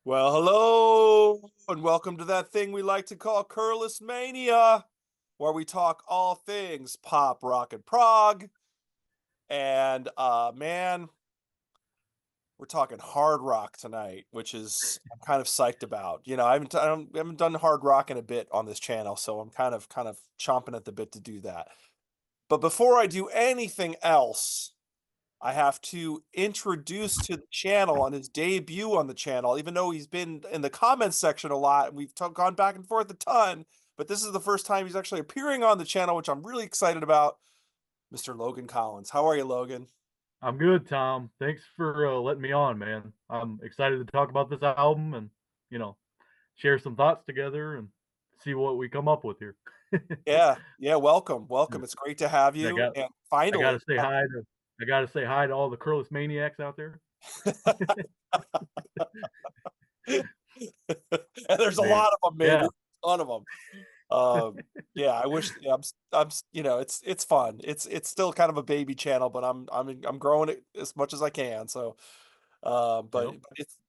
Well, hello, and welcome to that thing we like to call Curlis Mania, where we talk all things pop, rock, and prog. And man, we're talking hard rock tonight, which is I'm kind of psyched about. I haven't done hard rock in a bit on this channel, so I'm kind of chomping at the bit to do that. But before I do anything else, I have to introduce to the channel on his debut on the channel, even though he's been in the comments section a lot and we've gone back and forth a ton, but this is the first time he's actually appearing on the channel, which I'm really excited about. Mr. Logan Collins. How are you, Logan? I'm good, Tom. Thanks for letting me on, man. I'm excited to talk about this album and, you know, share some thoughts together and see what we come up with here. Yeah, yeah, welcome, welcome. Yeah. It's great to have I you. got And I finally, gotta say hi to I gotta say hi to all the Curlis maniacs out there. and there's a Man. lot of them, man. Yeah. There's a ton of them. Yeah, I wish yeah, it's fun. It's still kind of a baby channel, but I'm growing it as much as I can. So, Yep.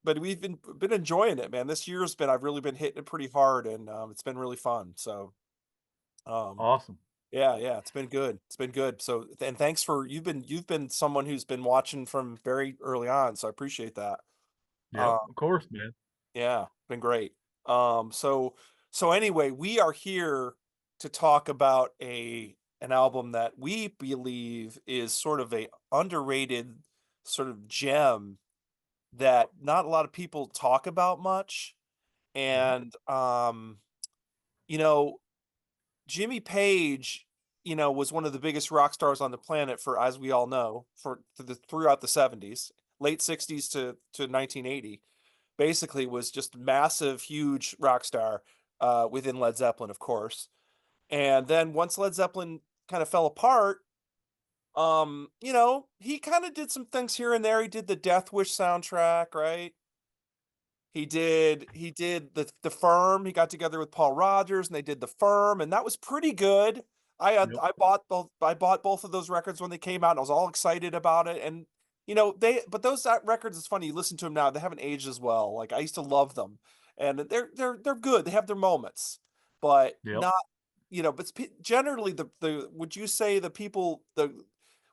but we've been enjoying it, man. This year's been I've really been hitting it pretty hard, and it's been really fun. So, um, Awesome. yeah, yeah, it's been good. It's been good. So, and thanks for you've been someone who's been watching from very early on. So I appreciate that. Yep. Um, Of course, man. yeah, been great. So anyway, we are here to talk about an album that we believe is sort of a underrated sort of gem that not a lot of people talk about much. Mhm. And you know, Jimmy Page, was one of the biggest rock stars on the planet for, as we all know, throughout the 70s, late 60s to 1980. Basically was just massive, huge rock star within Led Zeppelin, of course. And then once Led Zeppelin kind of fell apart, he kind of did some things here and there. He did the Death Wish soundtrack, right? He did the Firm. He got together with Paul Rodgers and they did the Firm, and that was pretty good. Yep. I bought both of those records when they came out, and I was all excited about it. And those records, it's funny, you listen to them now, they haven't aged as well. Like I used to love them, and they're good. They have their moments, but Yep. not but generally the would you say the people the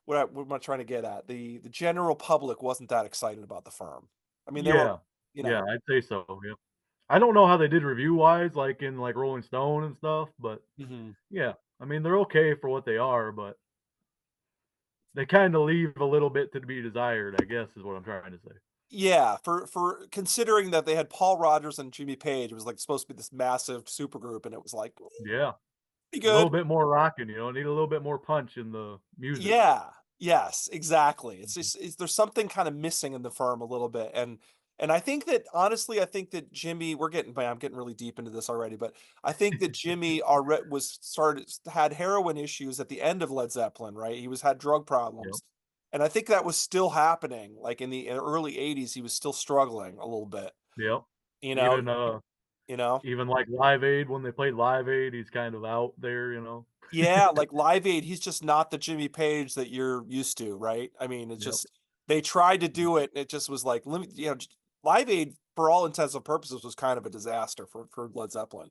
what am I trying to get at? The general public wasn't that excited about the Firm. I mean, they were, Yeah. you Yeah, know. I'd say so. Yeah. I don't know how they did review wise, like in like Rolling Stone and stuff, but Mhm. yeah. I mean, they're okay for what they are, but they kinda leave a little bit to be desired, I guess, is what I'm trying to say. Yeah, for considering that they had Paul Rodgers and Jimmy Page, it was, like, supposed to be this massive supergroup, and it was, like, Yeah. pretty A little good. bit more rocking, need a little bit more punch in the music. Yeah. Yes, exactly. It's Mhm. just there's something kinda missing in the Firm a little bit, and I think that honestly, I think that Jimmy I'm getting really deep into this already, but I think that Jimmy alre was started had heroin issues at the end of Led Zeppelin, right? He had drug Yep, problems, and I think that was still happening, like, in the early '80s, he was still struggling a little bit, yep. you know? Even, You know? even like Live Aid, when they played Live Aid, he's kind of out there. Yeah, like Live Aid, he's just not the Jimmy Page that you're used to, right? I mean, it's Yep. just they tried to do it, and it just was like, Live Aid, for all intents and purposes, was kind of a disaster for Led Zeppelin.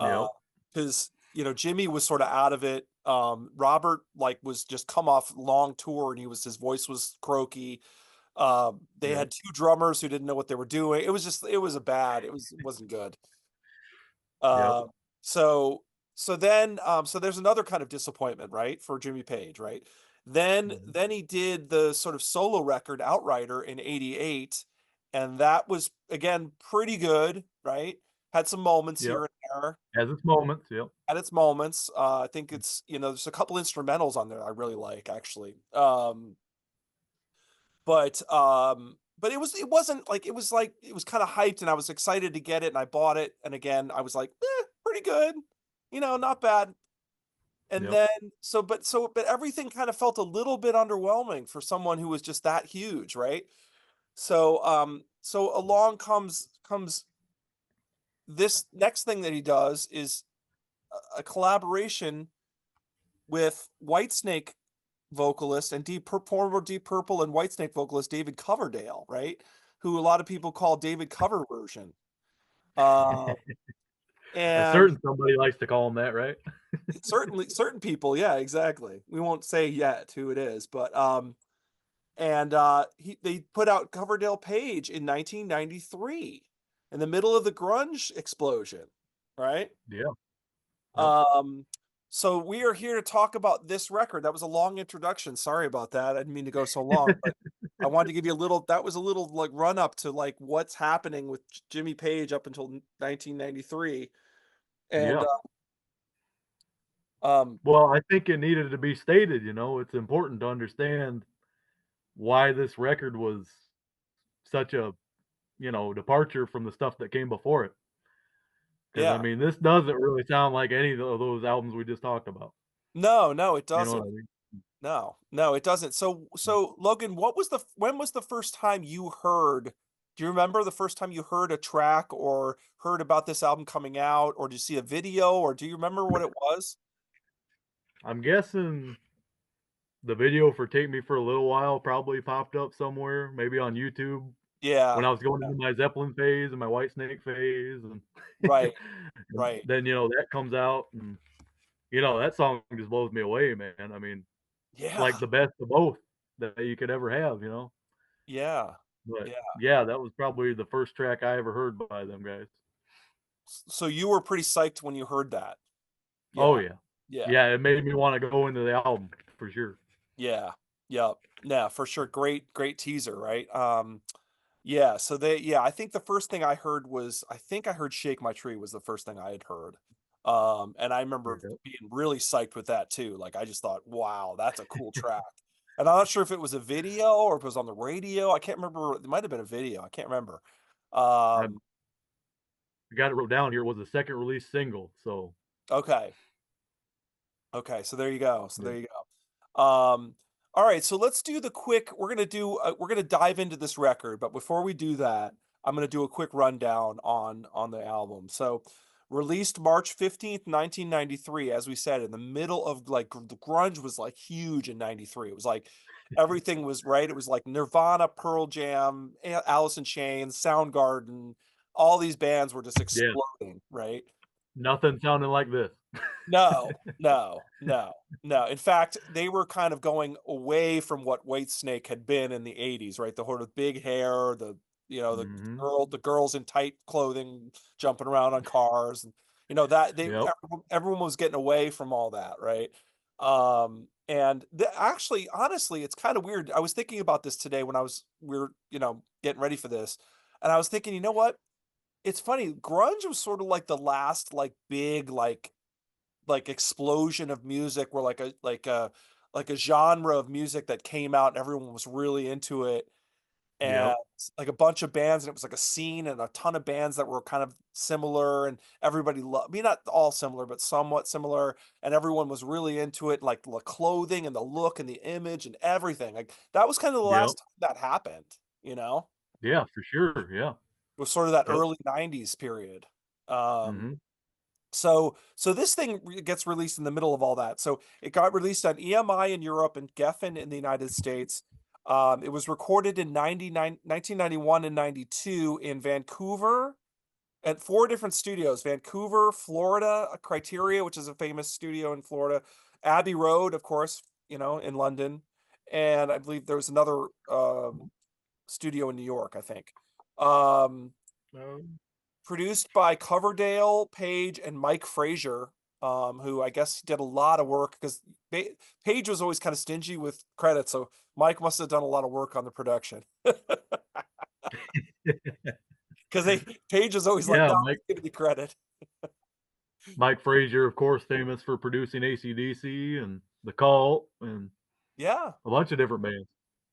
Yep. Because Jimmy was sort of out of it. Robert like was just come off long tour, and his voice was croaky. They Yep. had two drummers who didn't know what they were doing. It wasn't good. Yep. Uh, so so there's another kind of disappointment, right, for Jimmy Page, right? Mhm. Then he did the sort of solo record Outrider in '88, and that was again pretty good, right? Had some moments Yep. here and there. Has its moments. Yep. Had its moments. I think it's, there's a couple instrumentals on there I really like actually. But it wasn't like it was kind of hyped, and I was excited to get it, and I bought it, and again I was like, pretty good, not bad. And Yep. then but everything kind of felt a little bit underwhelming for someone who was just that huge, right? So along comes this next thing that he does is a collaboration with Whitesnake vocalist and former Deep Purple and Whitesnake vocalist David Coverdale, right? who a lot of people call David Cover version. Uh, A and certain somebody likes to call him that, right? certainly certain people, yeah, exactly. We won't say yet who it is, but and they put out Coverdale Page in 1993 in the middle of the grunge explosion, right? Yeah. Yep. Um, so we are here to talk about this record. That was a long introduction. Sorry about that. I didn't mean to go so long, but I wanted to give you a little. That was a little like run up to like what's happening with Jimmy Page up until 1993, and Yeah. um, Well, I think it needed to be stated, it's important to understand why this record was such a, departure from the stuff that came before it. Because I yeah, mean, this doesn't really sound like any of those albums we just talked about. no, no, it You know doesn't. what I mean? No, no, it doesn't. So Logan, when was the first time you heard? Do you remember the first time you heard a track or heard about this album coming out, or did you see a video, or do you remember what it was? I'm guessing the video for "Take Me for a Little While" probably popped up somewhere, maybe on YouTube Yeah, when I was going into my Zeppelin phase and my Whitesnake phase, and right, and right. then that comes out, and that song just blows me away, man. I mean, it's Yeah, like the best of both that you could ever have. yeah, But yeah. yeah, that was probably the first track I ever heard by them guys. So you were pretty psyched when you heard that. Oh Yeah, yeah, yeah, yeah. It made me want to go into the album for sure. yeah, yep. Yeah, for sure. Great, great teaser, right? Yeah, so I think the first thing I heard was I think I heard "Shake My Tree" was the first thing I had heard. And I remember Yeah. being really psyched with that too. Like I just thought, wow, that's a cool track. And I'm not sure if it was a video or if it was on the radio. I can't remember. It might have been a video. I can't remember. I Um, got it wrote down here. It was the second release single, so okay. Okay, so there you go. So yeah. there you go. All right, so let's do the quick. We're gonna dive into this record, but before we do that, I'm gonna do a quick rundown on the album. So, released March 15th, 1993, as we said, in the middle of like the grunge was like huge in '93. It was like everything was right. It was like Nirvana, Pearl Jam, Alice in Chains, Soundgarden. All these bands were just Yeah, exploding, right? nothing sounding like this. No, no, no, no. In fact, they were kind of going away from what Whitesnake had been in the '80s, right? The sort of big hair, the Hmm. the girls in tight clothing jumping around on cars, and that Yep. everyone was getting away from all that, right? And actually, honestly, it's kind of weird. I was thinking about this today when we were getting ready for this, and I was thinking, you know what? It's funny. Grunge was sort of like the last like big like explosion of music where like a genre of music that came out and everyone was really into it, and Yep. like a bunch of bands, and it was like a scene and a ton of bands that were kind of similar, and everybody loved, I mean, not all similar but somewhat similar, and everyone was really into it, like the clothing and the look and the image and everything. Like that was kind of the Yep. last time that happened, you know Yeah, for sure. Yeah. was sort of that Yep. early '90s period. um Hmm. So this thing gets released in the middle of all that. So it got released on EMI in Europe and Geffen in the United States. It was recorded in 1991 and 92 in Vancouver at four different studios: Vancouver, Florida, Criteria, which is a famous studio in Florida, Abbey Road, of course, in London, and I believe there was another studio in New York, I think. Um, Produced by Coverdale, Page, and Mike Frazier, who I guess did a lot of work because Page was always kind of stingy with credit, so Mike must have done a lot of work on the production because they Page is always like, Yeah, "No, Mike give me credit." Mike Frazier, of course, famous for producing AC/DC and The Cult and Yeah, a bunch of different bands.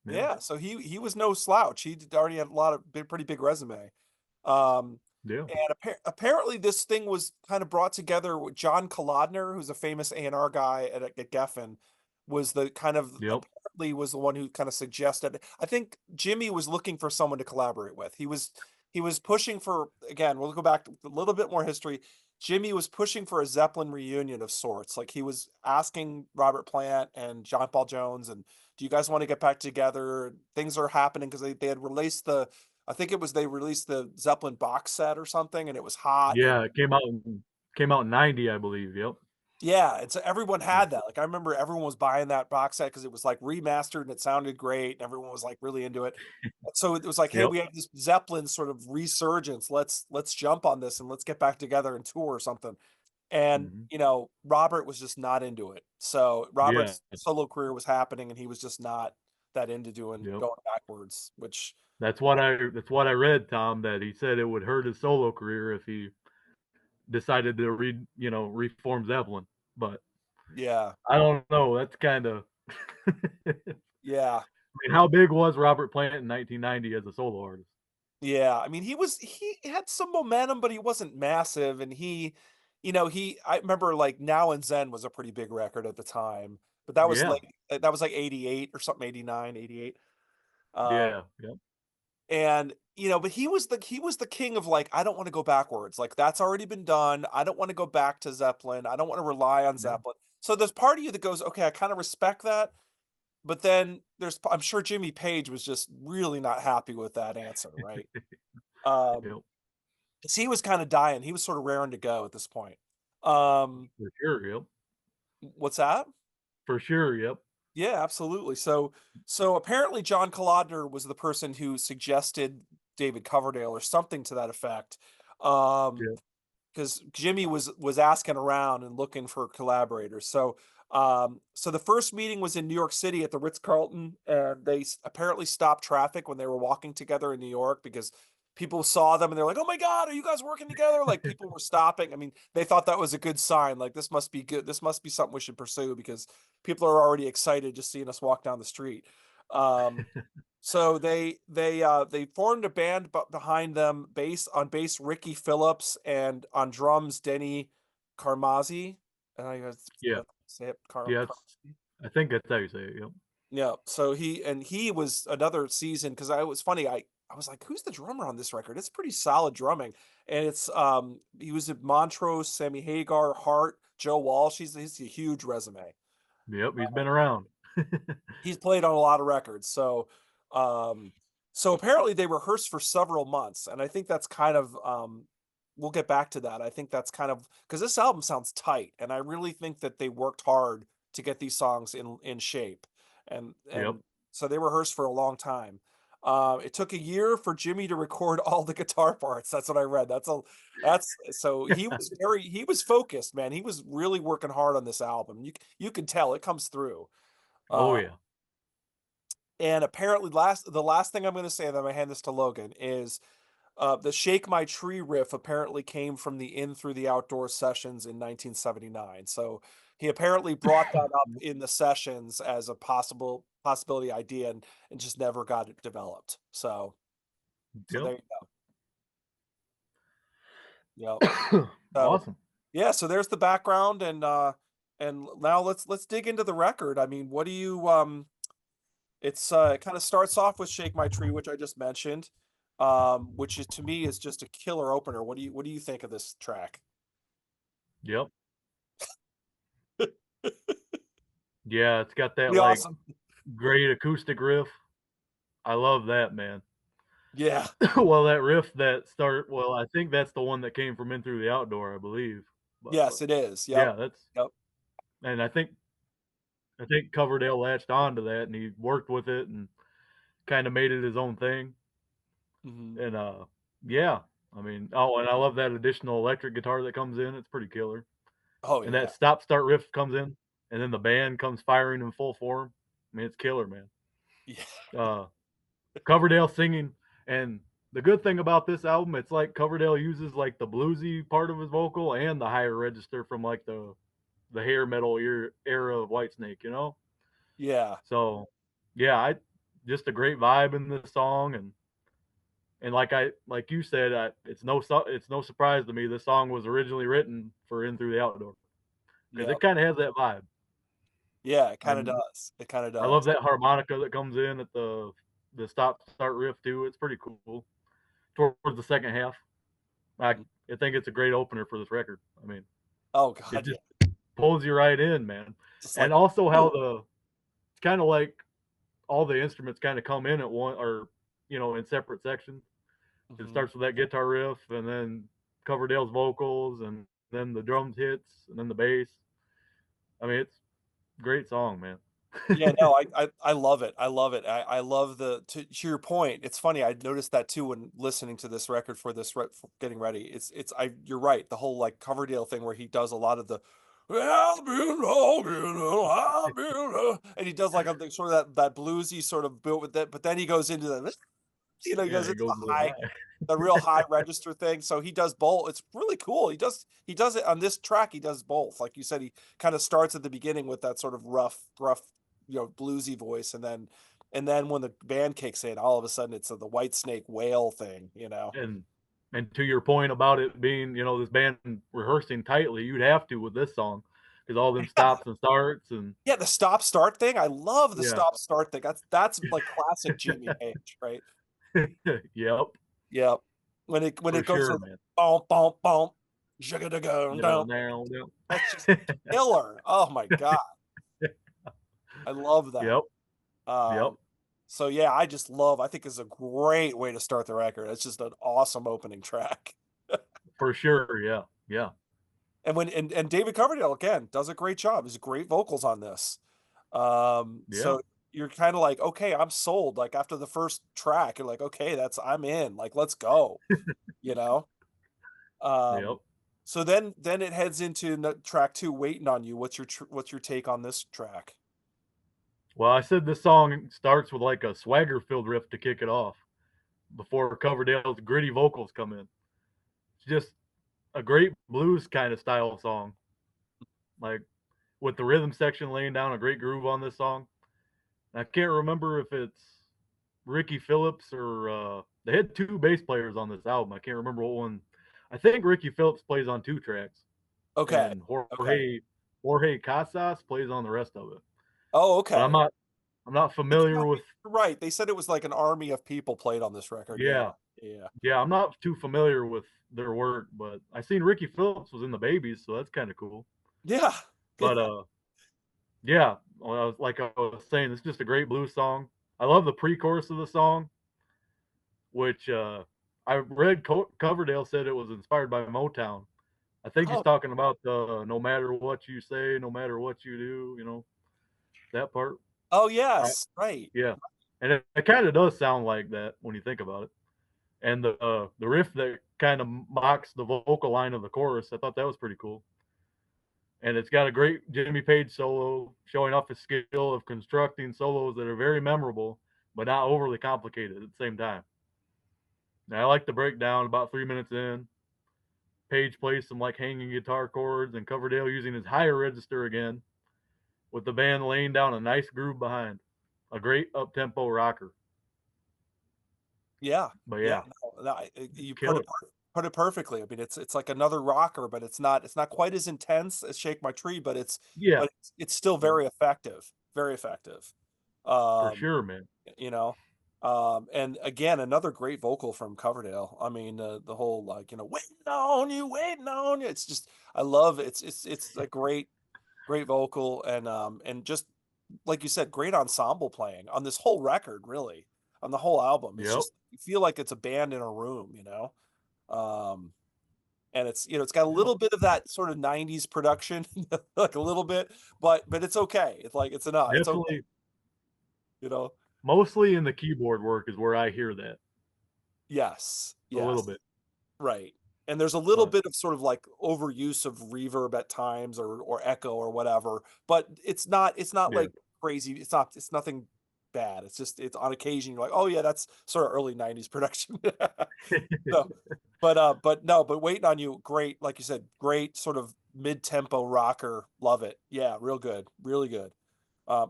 Yeah. yeah. So he was no slouch. Already had a lot of pretty big resume. Um, Yeah. and apparently this thing was kind of brought together with John Kolodner, who's a famous A&R guy at Geffen, was the kind of Yep. apparently was the one who kind of suggested. I think Jimmy was looking for someone to collaborate with. He was pushing for, again, we'll go back to a little bit more history. Jimmy was pushing for a Zeppelin reunion of sorts. Like he was asking Robert Plant and John Paul Jones, and do you guys want to get back together? Things are happening because they had released the I think it was they released the Zeppelin box set or something, and it was hot. And Yeah, it came out in '90, I believe. Yep. yeah, and so everyone Yeah. had that. Like I remember everyone was buying that box set because it was like remastered and it sounded great, and everyone was like really into it. So it was like, hey, Yep. we have this Zeppelin sort of resurgence. Let's jump on this and let's get back together and tour or something. And Mhm. Robert was just not into it. So Yeah. Robert's solo career was happening, and he was just not that into doing Yep. going backwards. Which That's what I read, Tom, that he said it would hurt his solo career if he decided to reform Zeppelin. But yeah, I don't know. That's kind of. I yeah. mean, how big was Robert Plant in 1990 as a solo artist? Yeah, I mean, he had some momentum, but he wasn't massive, and I remember, like, Now and Zen was a pretty big record at the time, but that was Yeah. like that was like 88 or something, 89, 88. Uh, Yeah. Yep. and, but he was the king of, like, "I don't wanna go backwards, like, that's already been done, I don't wanna go back to Zeppelin, I don't wanna rely on Yeah. Zeppelin." So there's part of you that goes, "Okay, I kinda respect that," but then I'm sure Jimmy Page was just really not happy with that answer, right? Um Yep. 'Cause he was kinda dying, he was sorta raring to go at this point. Um, For sure. Yep. what's that? For sure. Yep. Yeah, absolutely. So apparently John Kalodner was the person who suggested David Coverdale or something to that effect. Um Yep. because Jimmy was asking around and looking for collaborators. So the first meeting was in New York City at the Ritz-Carlton, and they apparently stopped traffic when they were walking together in New York because people saw them and they're like, "Oh my God, are you guys working together?" Like people were stopping. I mean, they thought that was a good sign. Like this must be good. This must be something we should pursue because people are already excited just seeing us walk down the street. Um, so they formed a band behind them, bass Ricky Phillips, and on drums Denny Carmazzi. And I guess Yeah. say it Yeah. I think that's how you say it. Yep. yeah. So he was another season because I was funny. I was like, who's the drummer on this record? It's pretty solid drumming, and it's he was at Montrose, Sammy Hagar, Hart, Joe Walsh. He's a huge resume. Yep. He's been around. He's played on a lot of records. Um, so apparently they rehearsed for several months, and I think that's kind of we'll get back to that. I think that's kind of because this album sounds tight, and I really think that they worked hard to get these songs in shape, and Yep. and so they rehearsed for a long time. It took a year for Jimmy to record all the guitar parts. That's what I read. That's so he was focused, man. He was really working hard on this album. You can tell it comes through. Oh Uh, yeah. and apparently, the last thing I'm going to say, and then I hand this to Logan, is the "Shake My Tree" riff apparently came from the "In Through the Outdoors" sessions in 1979. So he apparently brought that up in the sessions as a possibility idea, and just never got it developed. So Yep. there you go. Yep. So Awesome. yeah, so there's the background, and now let's dig into the record. I mean, what do you? It kind of starts off with "Shake My Tree," which I just mentioned, which is to me is just a killer opener. What do you think of this track? Yep. Yeah, it's got that Pretty like awesome. great acoustic riff. I love that, man. Yeah. Well, that riff well, I think that's the one that came from In Through the Outdoor, I believe. But Yes, it is. Yep. yeah, Yep. and I think Coverdale latched on to that and he worked with it and kind of made it his own thing. Hmm. And yeah, I mean, oh, and I love that additional electric guitar that comes in. It's pretty killer. Oh And yeah. that stop start riff comes in, and then the band comes firing in full form. I mean, it's killer, man. Yeah. Uh, Coverdale singing, and the good thing about this album, it's like Coverdale uses like the bluesy part of his vocal and the higher register from like the hair metal era of Whitesnake, you know. Yeah. So yeah, I just a great vibe in this song, and like you said, it's no surprise to me this song was originally written for In Through the Outdoor because it Yep. kind of has that vibe. Yeah. It kind of And does. It kind of I love does. that harmonica that comes in at the stop start riff too. It's pretty cool towards the second half. I Mhm. I think it's a great opener for this record. I mean, Oh it God. just Yeah. pulls you right in, man. Just And like. also how Ooh. it's kind of like all the instruments kind of come in at one or in separate sections. It Hmm. starts with that guitar riff, and then Coverdale's vocals, and then the drums hits, and then the bass. I mean, it's a great song, man. Yeah, no, I love it. I love it. I love to your point. It's funny. I noticed that too when listening to this record for for getting ready. It's I you're right. The whole like Coverdale thing where he does a lot of the "I've been walking, I've been," and he does like a sort of that bluesy sort of bit with that, but then he goes into the he Yeah, goes it into goes a little high. the real high register thing. So he does both. It's really cool. He does it on this track. He does both. Like you said, he kind of starts at the beginning with that sort of rough, bluesy voice, and then when the band kicks in, all of a sudden it's the White Snake whale thing. and and to your point about it being, this band rehearsing tightly, you'd have to with this song because all them Yeah, stops and starts and yeah. The stop start thing. I love the yeah, stop start thing. That's like classic Jimmy Page, right? yep, Yeah. When it for goes sure, to man. bump bump bump, sugar to go Down, down. down, down. That's just killer. Oh my God. I love that. Yep, yep, Um, so yeah, I think it's a great way to start the record. It's just an awesome opening track. for sure. Yeah, yeah, And David Coverdale again does a great job. He's great vocals on this. yeah, So you're kind of like, okay, I'm sold. Like after the first track, you're like, okay, I'm in. Like, let's go, you know? yep. Um, so then it heads into track two, Waiting on You. What's your take on this track? Well, I said this song starts with like a swagger filled riff to kick it off before Coverdale's gritty vocals come in. It's just a great blues kind of style song, like with the rhythm section laying down a great groove on this song. I can't remember if it's Ricky Phillips or they had two bass players on this album. I can't remember what one. I think Ricky Phillips plays on two tracks, Okay. and Okay. Jorge Casas plays on the rest of it. Oh, But okay. I'm not It's familiar not with. right. They said it was like an army of people played on this record. Yeah. Yeah, Yeah. yeah, I'm not too familiar with their work, but I seen Ricky Phillips was in the Babies, so that's kind of cool. Yeah. But yeah, well, like I was saying, it's just a great blues song. I love the pre-chorus of the song, which I read Coverdale said it was inspired by Motown. I think he's Oh, talking about the no matter what you say, no matter what you do, that part. oh I, yes. Right. yeah, and it kind of does sound like that when you think about it. And the riff that kind of mocks the vocal line of the chorus, I thought that was pretty cool. And it's got a great Jimmy Page solo showing off his skill of constructing solos that are very memorable but not overly complicated at the same time. Now, I like the breakdown about 3 minutes in. Page plays some like hanging guitar chords and Coverdale using his higher register again, with the band laying down a nice groove behind. A great up tempo rocker. Yeah. But Yeah. yeah, No, no, you killer. put it perfectly. I mean, it's like another rocker, but it's not quite as intense as Shake My Tree, Yeah, but it's still yeah, very effective. Very effective. for Um, sure, man. you know. And again, another great vocal from Coverdale. I mean, the whole like, waiting on you. It's just, I love it. It's a great vocal and just like you said, great ensemble playing on this whole record, really, on the whole album. It's Yep, just you feel like it's a band in a room. Um, and it's got a yep. little bit of that sort of '90s production, like a little bit, but it's okay. It's like it's enough. It's okay, Definitely, you know. mostly in the keyboard work is where I hear that Yes, a little yes. bit. Right. And there's a little But bit of sort of like overuse of reverb at times or echo or whatever, but it's not yeah, like crazy. It's nothing bad. It's on occasion you're like, "Oh yeah, that's sort of early '90s production." So, but no, but Waiting on You, great, like you said, great sort of mid-tempo rocker. Love it. Yeah, real good. Really good.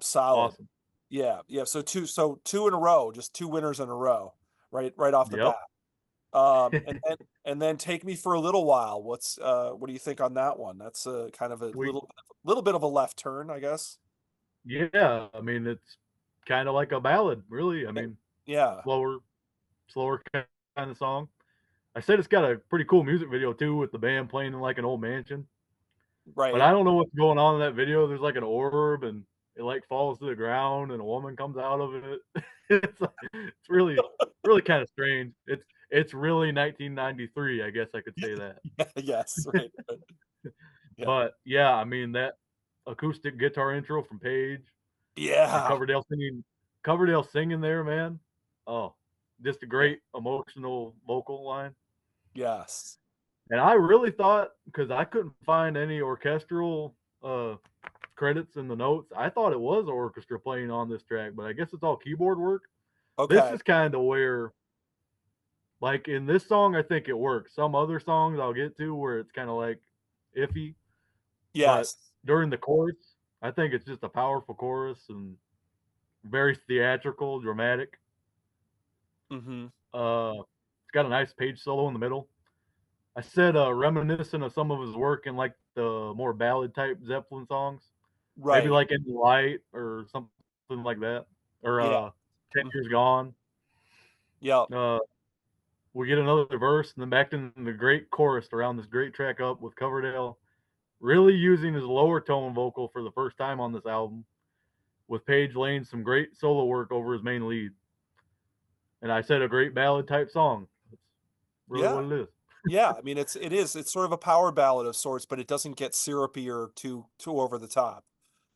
Solid. awesome. Yeah, yeah. So two in a row, just two winners in a row, right off the Yep. bat. And then Take Me for a Little While. What do you think on that one? That's kind of a Sweet. little bit of a left turn, I guess. Yeah, I mean it's kind of like a ballad, really. I Yeah. mean, Yeah, slower kind of song. I said it's got a pretty cool music video too, with the band playing in like an old mansion. But right. I don't know what's going on in that video. There's like an orb, and it like falls to the ground, and a woman comes out of it. It's really, really kind of strange. it's really 1993, I guess I could say that. Yeah, yes, right, right. Yeah. But, yeah, I mean, that acoustic guitar intro from Page and Yeah. Coverdale singing there, man. Oh, just a Yeah. great emotional vocal line. Yes. And I really thought, because I couldn't find any orchestral, uh, credits in the notes, I thought it was orchestra playing on this track, but I guess it's all keyboard work. This Okay. is kinda where, like, in this song, I think it works. Some other songs I'll get to where it's kinda, like, iffy, but Yes. during the chorus, I think it's just a powerful chorus and very theatrical, dramatic. Mhm. It's got a nice Page solo in the middle. I said, reminiscent of some of his work in, like, the more ballad type Zeppelin songs, maybe Right. like In the Light or something like that, or, Yeah. 10 Mhm. Years Gone. Yep. Uh, we get another verse and then back in the great chorus around this great track up with Coverdale really using his lower tone vocal for the first time on this album, with Page laying some great solo work over his main lead. And I said a great ballad type song. That's really Yeah. what it is. Yeah, I mean, it's sort of a power ballad of sorts, but it doesn't get syrupy or too over the top.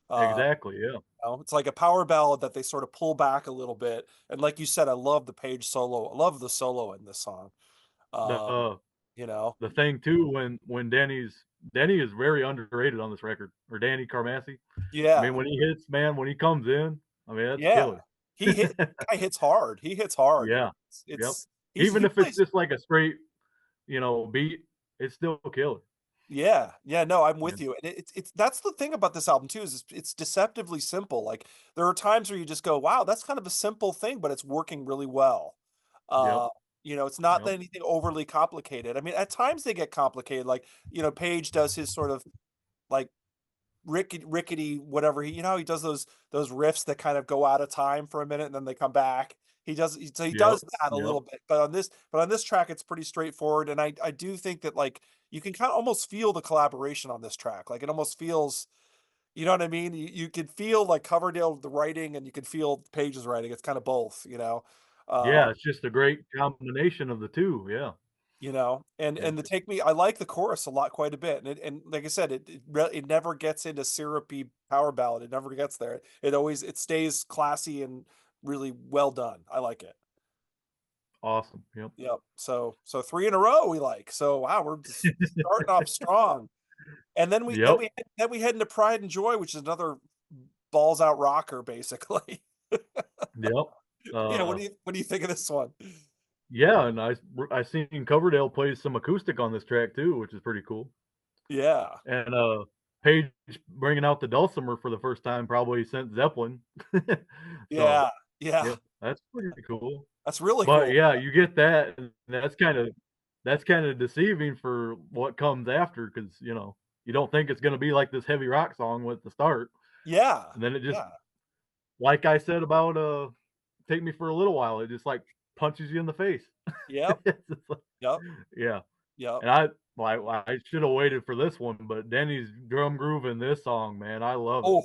Uh, Exactly, yeah. it's like a power ballad that they sort of pull back a little bit, and like you said, I love the Page solo. I love the solo in this song. The Um, you know? the thing too when Denny is very underrated on this record, or Danny Carmassi. I Yeah. mean, when he hits, man, when he comes in, I mean, that's Yeah. killer. Guy hits hard. He hits hard, you know? Yeah. Yep. Even He if it's plays. just like a straight, beat, it's still killer. Yeah, yeah, no, I'm Yeah. with you, and it's that's the thing about this album too, is it's deceptively simple, like, there are times where you just go, "Wow, that's kind of a simple thing, but it's working really well." Yep. Uh, it's not Yep. anything overly complicated. I mean, at times they get complicated, like, Page does his sort of, like, rickety whatever he does those riffs that kind of go out of time for a minute and then they come back. He Yep. does that a Yep. little bit, but on this track it's pretty straightforward, and I do think that, like, you can kind of almost feel the collaboration on this track. Like, it almost feels, you know what I mean? You can feel like Coverdale the writing and you can feel Page's writing. It's kind of both, you know. Yeah, Um, it's just a great combination of the 2, yeah. and Yeah. the Take Me, I like the chorus a lot, quite a bit, and like I said, it never gets into syrupy power ballad, it never gets there. It stays classy and really well done. I like it. Awesome, yep. Yep. So 3 in a row we like. So, wow, we're just starting off strong. And Yep. then we head into Pride and Joy, which is another balls out rocker, basically. Yep. Yeah, Uh, what do you think of this one? yeah, and I seen Coverdale play some acoustic on this track too, which is pretty cool. Yeah. And, Page bringing out the dulcimer for the first time probably since Zeppelin. So, Yeah. Yeah. yeah, that's pretty cool. That's really But, cool. yeah, you get that, and that's kinda deceiving for what comes after, because you don't think it's gonna be like this heavy rock song with the start, Yeah. and then it just, Yeah. like I said about, "Take Me for a Little While," it just, like, punches you in the face. Yep. It's just like Yep. yeah, Yep. and I shoulda waited for this one, but Denny's drum groove in this song, man, I love it. Oh,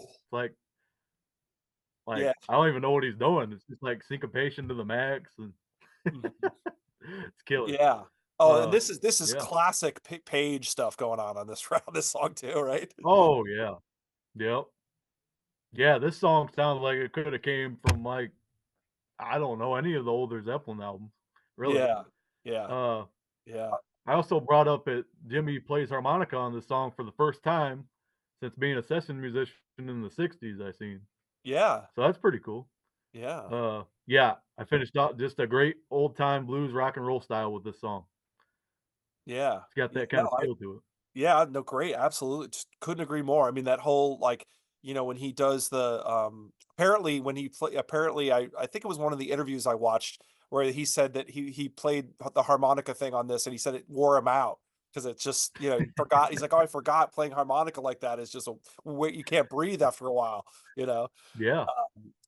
It's like, yeah. I don't even know what he's doing. It's just like syncopation to the max, and Mhm. it's killer. Yeah. Oh, and Uh, this is yeah. classic Page stuff going on this on this song too, right? Oh, yeah. Yep. Yeah, this song sounds like it coulda came from, like, I don't know, any of the older Zeppelin albums, really. Yeah. Yeah. Uh, Yeah. I also brought up that Jimmy plays harmonica on this song for the first time since being a session musician in the '60s, I seen. Yeah. So that's pretty cool. Yeah. Yeah, I finished out just a great old time blues rock and roll style with this song. Yeah. It's got Yeah, that no, kinda feel to it. yeah, no, great, absolutely, just couldn't agree more. I mean, that whole, like, when he does apparently when he play apparently I think it was one of the interviews I watched where he said that he played the harmonica thing on this, and he said it wore him out because it's just, he forgot. He's like, "Oh, I forgot playing harmonica like that is just a way you can't breathe after a while," you know? Yeah.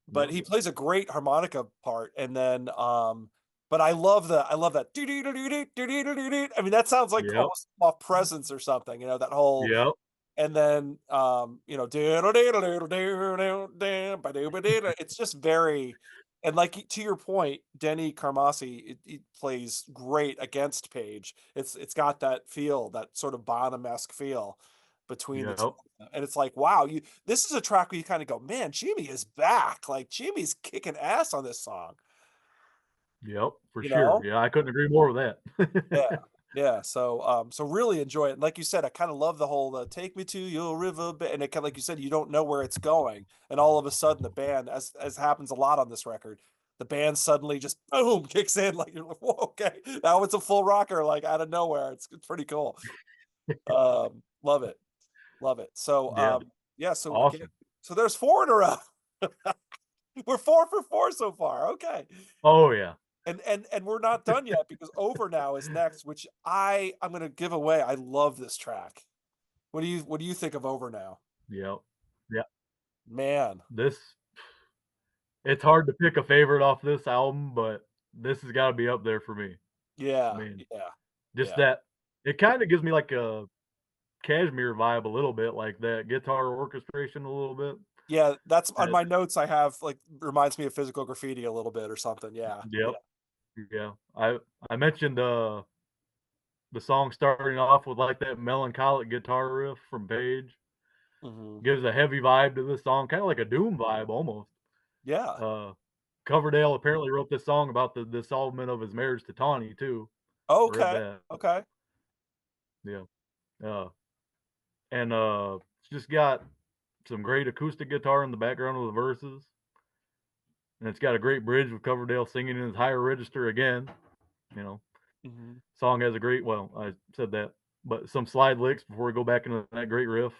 But Yep. he plays a great harmonica part, and then, but I love that doo-doo-doo-doo-doo-doo-doo-doo-doo. I meoo, that sounds like Yep. almost off Presence or something, that whole, Yep. and then, diddle-diddle-diddle-doo-doo-doo-doo, ba-doo-ba-doo-doo. It's just very, And like to your point, Denny Carmassi, it plays great against Page. It's got that feel, that sort of Bonham-esque feel between the two. Yep. And it's like, wow, you this is a track where you kind of go, man, Jimmy is back. Like Jimmy's kicking ass on this song, Yep, for you sure. know? Yeah, I couldn't agree more with Yeah. that. Yeah. So really enjoy it. And like you said, I kind of love the whole take me to your river and it kind of like you said, you don't know where it's going. And all of a sudden the band, as happens a lot on this record, the band suddenly just boom kicks in like you're like, whoa, okay. Now it's a full rocker, like out of nowhere. It's pretty cool. Love it. Love it. So Yeah, yeah, so again, awesome. so there's four in a row. We're 4 for 4 so far. Okay. Oh, yeah. And we're not done yet because Over Now is next, which I'm gonna give away. I love this track. What do you think of Over Now? Yep. Yeah, Man. this it's hard to pick a favorite off this album, but this has gotta be up there for me. I Yeah, mean, yeah, just yeah. that it kinda gives me, like, a Cashmere vibe a little bit, like that guitar orchestration a little bit. Yeah, that's on That my notes I have, like, reminds me of Physical Graffiti a little bit or something. Yeah, Yep, yeah. yeah. I mentioned, the song starting off with, like, that melancholic guitar riff from Page. Mhm. Gives a heavy vibe to this song, kinda like a doom vibe almost. Yeah. Uh, Coverdale apparently wrote this song about the dissolvement of his marriage to Tawny too. I read Okay, that. okay. Yeah. Uh, and it's just got some great acoustic guitar in the background of the verses, and it's got a great bridge with Coverdale singing in his higher register again. You know, Mhm. song has a great. Well, I said that, but some slide licks before we go back into that great riff.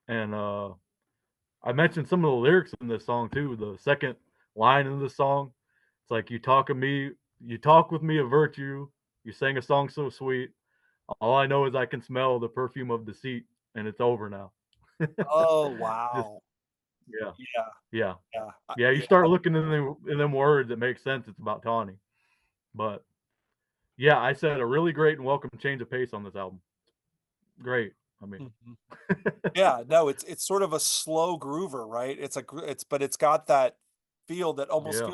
And I mentioned some of the lyrics in this song too. The second line in this song, it's like you talk with me of virtue. You sang a song so sweet. All I know is I can smell the perfume of deceit, and it's over now. Oh, Just wow. yeah, Yeah, yeah, yeah, yeah. You yeah. start looking in them words, it makes sense. It's about Tawny, but yeah, I said a really great and welcome change of pace on this album. Great. I mean, Mhm. Yeah, no, it's sort of a slow groover, right? But it's got that feel that almost yeah,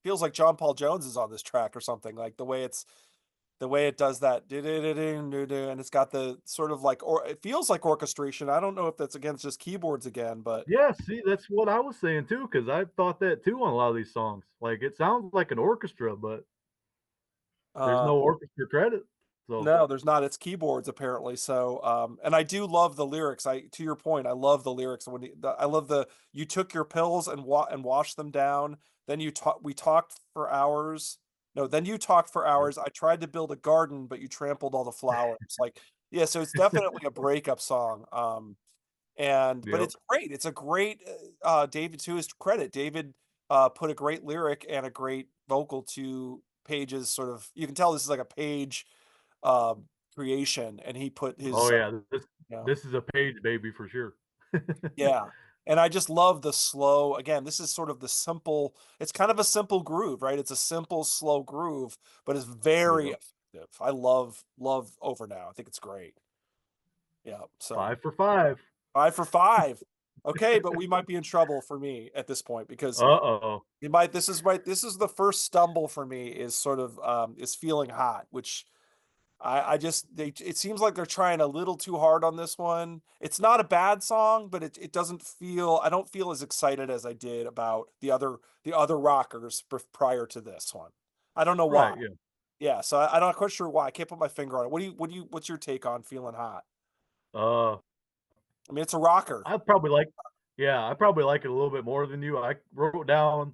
feels like John Paul Jones is on this track or something, like the way it does that and it's got the sort of like or it feels like orchestration. I don't know if that's against just keyboards again, but yeah. See, that's what I was saying too, because I thought that too on a lot of these songs. Like it sounds like an orchestra, but there's uh no orchestra credit. So no, there's not. It's keyboards apparently. So, and I do love the lyrics. To your point, I love the lyrics. I love the you took your pills and washed them down. Then we talked for hours. No, then you talked for yep, hours. I tried to build a garden, but you trampled all the flowers. Like, yeah, so it's definitely a breakup song. But yep. it's great. It's a great David, to his credit, David put a great lyric and a great vocal to Page's sort of, you can tell this is like a Page um, creation, and he put Oh his, yeah, you know, this is a Page baby for sure. yeah. And I just love the slow. Again, this is sort of the simple. It's kind of a simple groove, right? It's a simple, slow groove, but it's very Yep. effective. I love Over Now. I think it's great. Yeah. So 5 for 5. 5 for 5. Okay, but we might be in trouble for me at this point because Uh-oh. you might. This is the first stumble for me. Is sort of is feeling hot, which I just it seems like they're trying a little too hard on this one. It's not a bad song, but it doesn't feel I don't feel as excited as I did about the other rockers prior to this one. I don't know why. Right, yeah. Yeah, so I'm not quite sure why. I can't put my finger on it. What's your take on Feeling Hot? Uh, I mean, it's a rocker. I probably like yeah, I probably like it a little bit more than you. I wrote down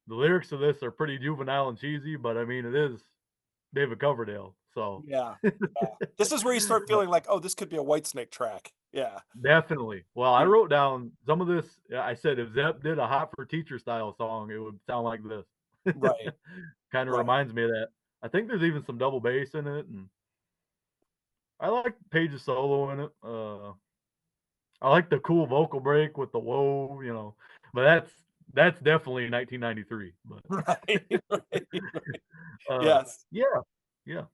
the lyrics of this are pretty juvenile and cheesy, but I mean, it is David Coverdale, so Yeah. Yeah. This is where you start but feeling like, oh, this could be a Whitesnake track. Yeah. definitely. Well, I Yeah. wrote down some of this. I said if Zepp did a Hot for Teacher style song, it would sound like this. Right. Kinda Right. reminds me of that. I think there's even some double bass in it, and I like Page's solo in it. I like the cool vocal break with the "whoa," but that's definitely 1993, but, Right. Right. uh, Yes. yeah, yeah,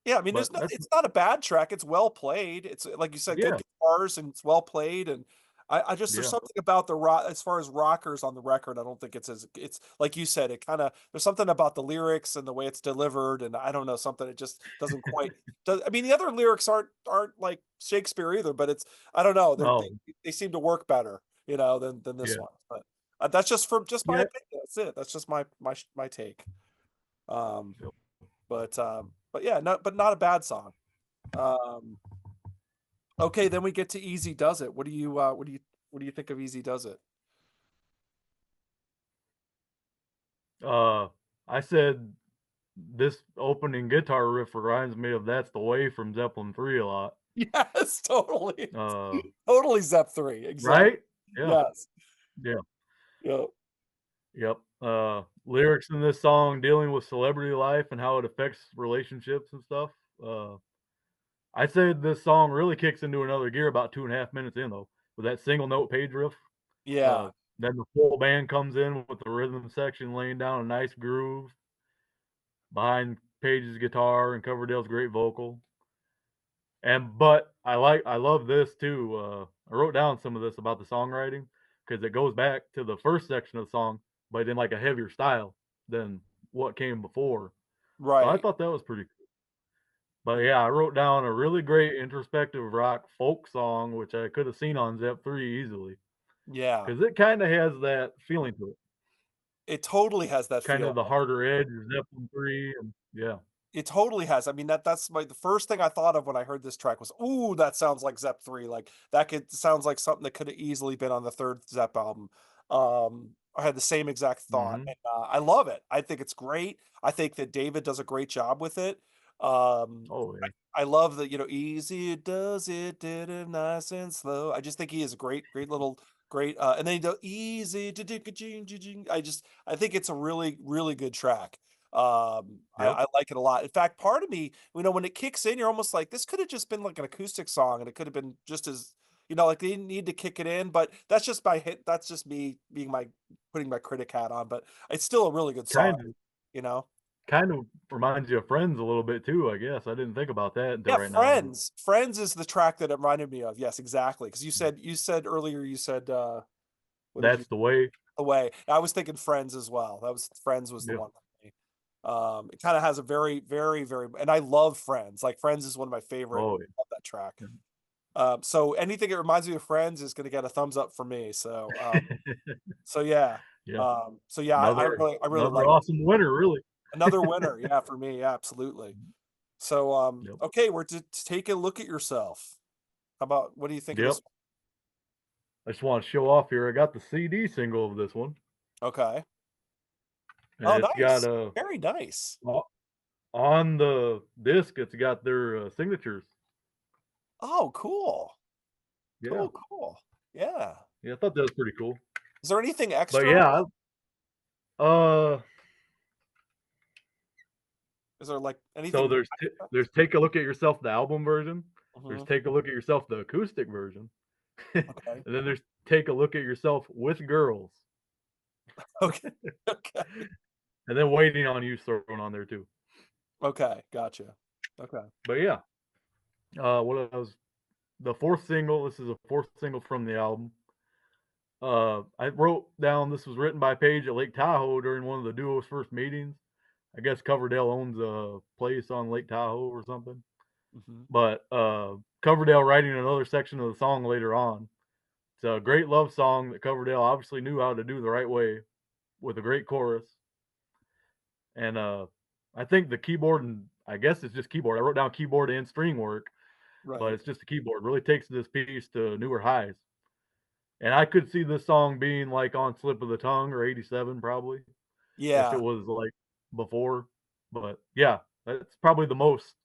Yeah, I mean, but that's it's not a bad track, it's well played, it's like you said, good yeah, guitars and it's well played, and I just there's Yeah. something about the rock as far as rockers on the record. I don't think it's like you said. It kind of there's something about the lyrics and the way it's delivered, and I don't know something. It just doesn't quite. Does I mean the other lyrics aren't like Shakespeare either, but it's I don't know. Oh, They seem to work better, than this yeah. one. But that's just from just my Yeah. opinion. That's it. That's just my take. Um, Yep. but yeah, not a bad song. Um, okay, then we get to Easy Does It. What do you think of Easy Does It? Uh, I said this opening guitar riff reminds me of "That's the Way" from Zeppelin 3 a lot. Yes, totally. Uh, Totally Zep 3, exactly. right? Yeah. Yes. Yeah. Yep. Yep. Lyrics in this song dealing with celebrity life and how it affects relationships and stuff. Uh, I said this song really kicks into another gear about 2.5 minutes in though, with that single note page riff. Uh, Yeah. then the full band comes in with the rhythm section laying down a nice groove behind Page's guitar and Coverdale's great vocal. But I love this too. I wrote down some of this about the songwriting because it goes back to the first section of the song, but in like a heavier style than what came before. So I Right. thought that was pretty cool. But yeah, I wrote down a really great introspective rock folk song, which I could have seen on Zep 3 easily Yeah. because it kind of has that feeling to it, It totally has that kind feel. of the harder edge of Zeppelin 3. And yeah, It totally has. I mean, that's the first thing I thought of when I heard this track was, "Ooh, that sounds like Zep 3." Like that could sounds like something that could have easily been on the third Zep album. I had the same exact thought, hmm, and I love it. I think it's great. I think that David does a great job with it. Um, oh yeah, I love that, easy does it, did it nice and slow. I just think he is a great little great and then he does easy I think it's a really good track. yep, I like it a lot. In fact, part of me, when it kicks in, you're almost like this could have just been like an acoustic song and it could have been just as like they didn't need to kick it in, but that's just my hit. That's just me being my putting my critic hat on, but it's still a really good song, kind of you know? kind of reminds you of Friends a little bit too. I guess I didn't think about that until Yeah, right now, but Friends is the track that it reminded me of. Yes, exactly. Because you said earlier, what did you that's the way. away? I was thinking Friends as well. That was Friends was the Yeah. one for me. It kind of has a very, very, very, and I love Friends. Like Friends is one of my favorite. Oh Love that track. yeah. So anything that reminds me of Friends is going to get a thumbs up for me. So yeah, Yeah. I Another really another like it. awesome winner, really. Another winner. Yeah, for me, yeah, absolutely. So Yep. okay, we're to take a look at yourself. How about what do you think of Yep. this I just want to show off here. I got the CD single of this one, one? Okay. and Oh, it's got nice. Very nice. on the disc. It's got their signatures. Oh, cool. Yeah. Cool. Yeah. Yeah. I thought that was pretty cool. Is there anything But extra on yeah, it? Is there like so anything? there's Take a Look at Yourself, the album version. There's Mhm. Take a Look at Yourself, the acoustic version, and Okay. then there's Take a Look at Yourself with Girls, Okay. Okay. and then Waiting on You's thrown on there too. Okay. Gotcha. Okay. But yeah, what else? The fourth single. This is a fourth single from the album. I wrote down this was written by Page at Lake Tahoe during one of the duo's first meetings. I guess Coverdale owns a place on Lake Tahoe or something. Mhm. But Coverdale writing another section of the song later on. It's a great love song that Coverdale obviously knew how to do the right way with a great chorus. And I think the keyboard and I guess it's just keyboard. I wrote down keyboard and string work, but Right. it's just the keyboard. Really takes this piece to newer highs. And I could see this song being like on Slip of the Tongue or 87 probably if it Yeah. was like before. But yeah, that's probably the most.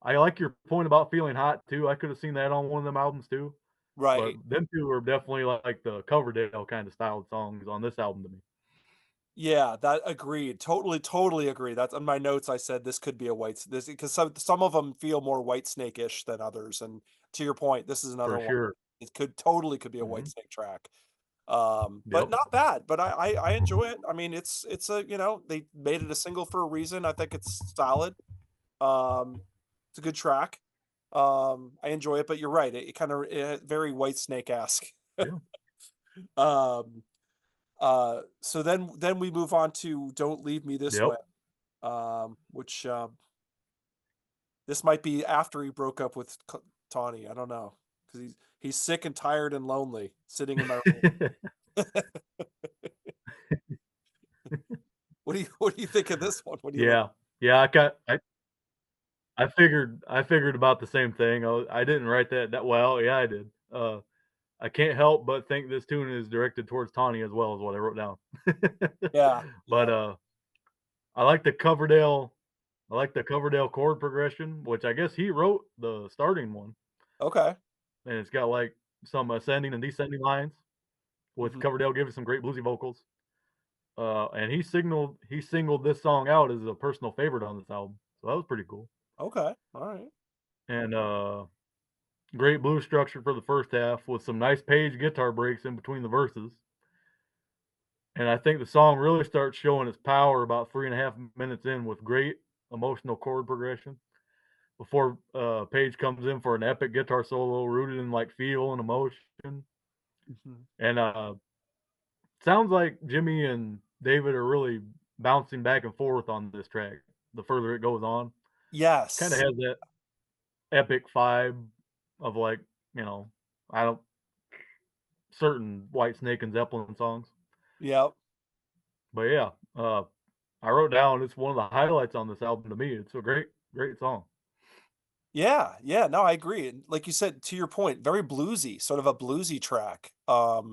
I like your point about feeling hot too. I could have seen that on one of them albums too. But Right. them two are definitely like the Coverdale kind of styled songs on this album to me, Yeah, that agreed. Totally agree. That's on my notes. I said this could be a this because some of them feel more White Snake-ish than others. And to your point, this is another for one. sure. It could be a White Mhm. Snake track. But Yep, not bad. But I enjoy it. I mean, it's a they made it a single for a reason. I think it's solid. Um, it's a good track. I enjoy it, but you're right. It kind of very White Snake-esque. Yeah. Um, so then we move on to "Don't Leave Me This Yep. Way," which this might be after he broke up with Tawny. I don't know, because he's sick and tired and lonely, sitting in my room. What do you think of this one? What do you like? Yeah. Yeah, I figured about the same thing. I didn't write that well. Yeah, I did. I can't help but think this tune is directed towards Tawny as well as what I wrote down. Yeah, But, yeah. I like the Coverdale I like the Coverdale chord progression, which I guess he wrote the starting one, Okay. and it's got, like, some ascending and descending lines with Mhm. Coverdale giving some great bluesy vocals. And he singled this song out as a personal favorite on this album, so that was pretty cool. Okay. All right. And, great blues structure for the first half with some nice Page guitar breaks in between the verses. And I think the song really starts showing its power about 3.5 minutes in with great emotional chord progression before Page comes in for an epic guitar solo rooted in like feel and emotion. Mhm. And sounds like Jimmy and David are really bouncing back and forth on this track the further it goes on. Kind of Yes. has that epic vibe of like, you know, I don't certain White Snake and Zeppelin songs. Yep. But yeah, I wrote down it's one of the highlights on this album to me. It's a great song. Yeah, yeah, no, I agree, and like you said, to your point, very bluesy, sort of a bluesy track,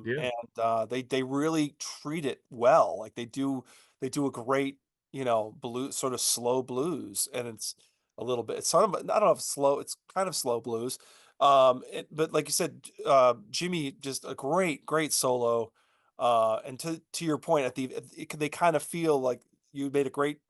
Yeah, and, they really treat it well, like, they do a great, blues sort of slow blues, and it's a little bit it's sort of I don't know if slow it's kind of slow blues, but like you said, Jimmy, just a great solo, and to your point, they kind of feel like you made a great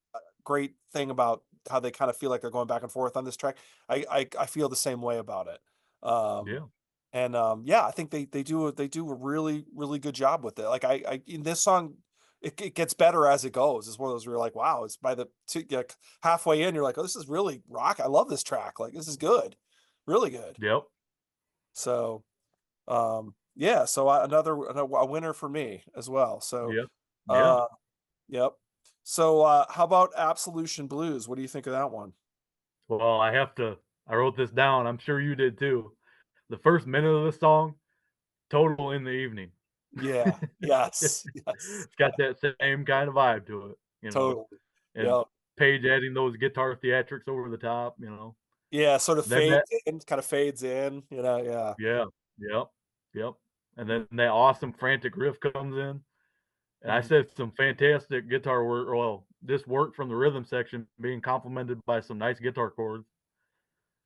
thing about how they kind of feel like they're going back and forth on this track. I feel the same way about it. Um, yeah, yeah, I think they do a really good job with it. Like I in this song, it gets better as it goes. It's one of those where you're like, wow, it's by the like halfway in, you're like, oh, this is really rock. I love this track. Like this is good, really good. yep, So yeah, so another a winner for me as well. So yep, yeah. uh, yep. So how about Absolution Blues? What do you think of that one? Well, I wrote this down. I'm sure you did too. The first minute of the song, total in the evening. Yeah. Yes. Yes. It's got that same kind of vibe to it, you know. Totally. And Yeah. Page adding those guitar theatrics over the top, you know. Yeah, sort of Then that, fades in, kind of fades in, yeah. yeah, yep, yep. And Mhm, then that awesome frantic riff comes in. And I mhm, said some fantastic guitar work. Well, this work from the rhythm section being complemented by some nice guitar chords.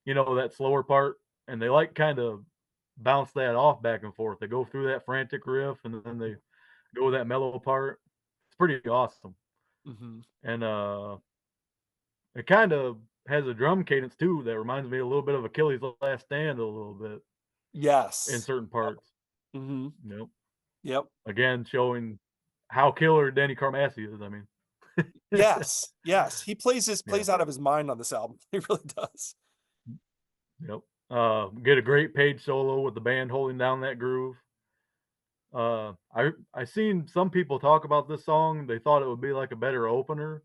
You know, that slower part, and they like kind of bounce that off back and forth. They go through that frantic riff, and then they go with that mellow part. It's pretty awesome. mhm. And it kind of has a drum cadence too that reminds me a little bit of Achilles' Last Stand a little bit in Yes. certain parts. Mhm. Yep. Yep. Again, showing how killer Danny Carmassi is. I mean, Yes. Yes. He yeah. plays out of his mind on this album. He really does. Yep. Get a great Page solo with the band holding down that groove. I seen some people talk about this song. They thought it would be like a better opener,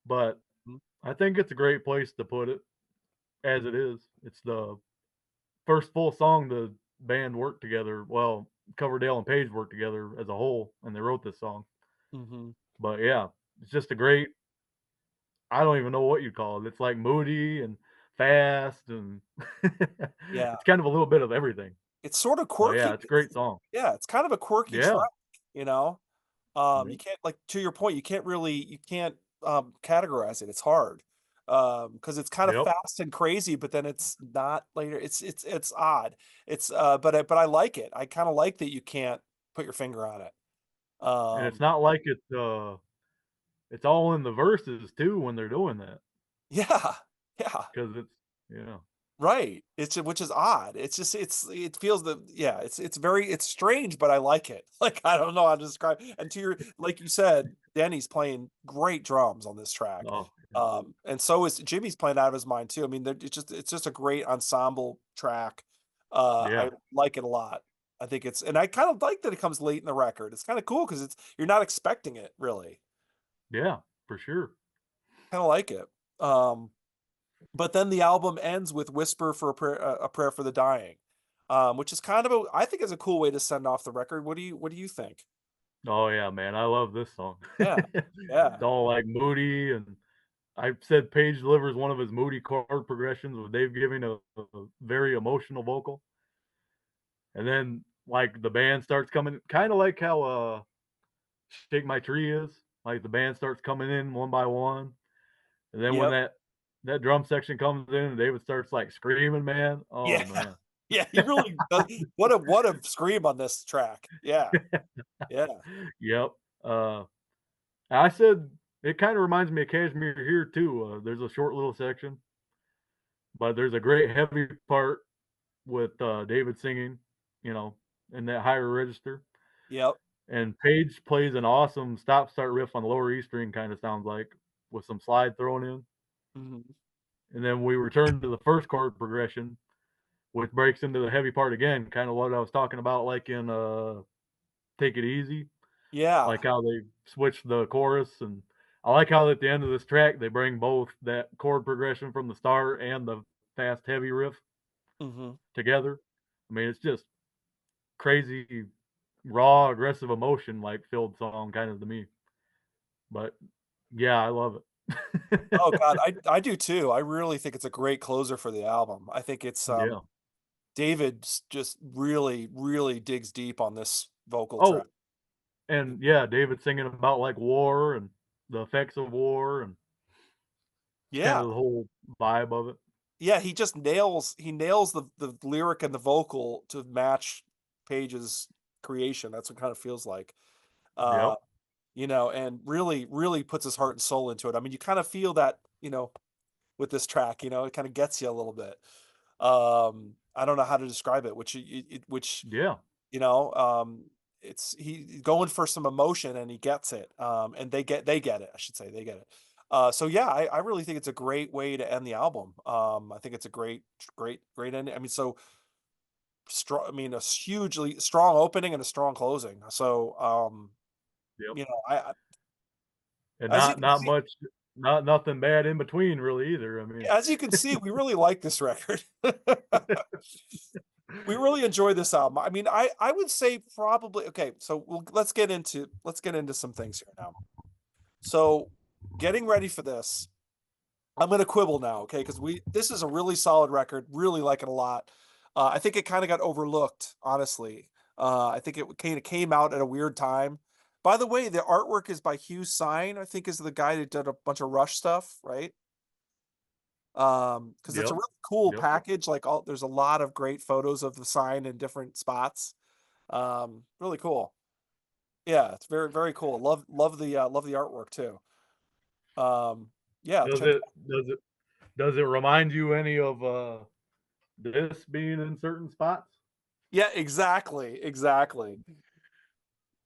but Mhm, I think it's a great place to put it as it is. It's the first full song the band worked together. Well, Coverdale and Page worked together as a whole, and they wrote this song. mhm. But yeah, it's just a great. I don't even know what you call it. It's like moody and fast, and Yeah. it's kind of a little bit of everything. It's sort of But yeah, quirky. it's a great song. Yeah, it's kind of a quirky Yeah. track, you know? You Yep. can't like to your point, you can't categorize it. It's hard. Because it's kind of Yep. fast and crazy, but then it's not later. It's odd. But I like it. I kind of like that you can't put your finger on it. And it's Um, not like it's all in the verses too when they're doing that yeah, yeah, because it's yeah. right. Which is odd. It feels it's strange, but I like it. Like I don't know how to describe. And to your like you said, Denny's playing great drums on this track. Oh, And so is Jimmy's playing out of his mind too. I mean, it's just a great ensemble track. I Yeah, like it a lot. I think it's, and I kind of like that it comes late in the record. It's kind of cool because it's you're not expecting it really. yeah, for sure. Kind of like it. Um, but then the album ends with "Whisper for a Prayer for the Dying," which is kind of I think is a cool way to send off the record. What do you think? Oh yeah, man, I love this song. Yeah, It's yeah, all like moody, and I've said Page delivers one of his moody chord progressions with Dave giving a very emotional vocal, and then like the band starts coming, kind of like how "Shake My Tree" is. Like the band starts coming in one by one, and then when yep, that drum section comes in, and David starts like screaming, man. yeah, Oh man. yeah. He really does. What a scream on this track. Yeah, yeah, Yep. Uh, I said it kind of reminds me of Kashmir here too. There's a short little section, but there's a great heavy part with David singing, you know, in that higher register. yep. And Page plays an awesome stop start riff on the lower E string, kind of sounds like, with some slide thrown in. Mhm. And then we return to the first chord progression, which breaks into the heavy part again, kind of what I was talking about, like in Take It Easy, Yeah. like how they switch the chorus. And I like how at the end of this track they bring both that chord progression from the start and the fast heavy riff Hmm. together. I mean, it's just crazy, raw, aggressive emotion like filled song kind of to me. But yeah, I love Oh God, it. I do too. I really think it's a great closer for the album. I think it's Yeah. David just really digs deep on this vocal track. Oh, and yeah, David singing about like war and the effects of war, and it's kind Yeah. of the whole vibe of it. Yeah, he nails the lyric and the vocal to match Page's creation. That's what it kind of feels like. Uh, Yep. and really puts his heart and soul into it. I mean, you kind of feel that, with this track, it kind of gets you a little bit. I don't know how to describe it, which Yeah. you know, it's he going for some emotion and he gets it. And they get it, I should say, they get it. So yeah, I really think it's a great way to end the album. I think it's a great ending. I mean, so strong. I mean, a hugely strong opening and a strong closing. So, Yep. I And as you not can not see, much, not nothing bad in between really either. I mean, we really like this record. We really enjoy this album. I mean, I would say probably okay. So let's get into some things here now. So, getting ready for this, I'm going to quibble now, okay? Because we this is a really solid record. Really like it a lot. I think it kind of got overlooked, honestly. I think it kind of came out at a weird time. By the way, the artwork is by Hugh Sign. I think is the guy that did a bunch of Rush stuff, right? Because it's a yep. really cool Yep. package. Like there's a lot of great photos of the sign in different spots. Really cool. Yeah, it's very cool. Love the artwork too. Um, yeah, Does check. it does it does it remind you any of this being in certain spots? Yeah, exactly.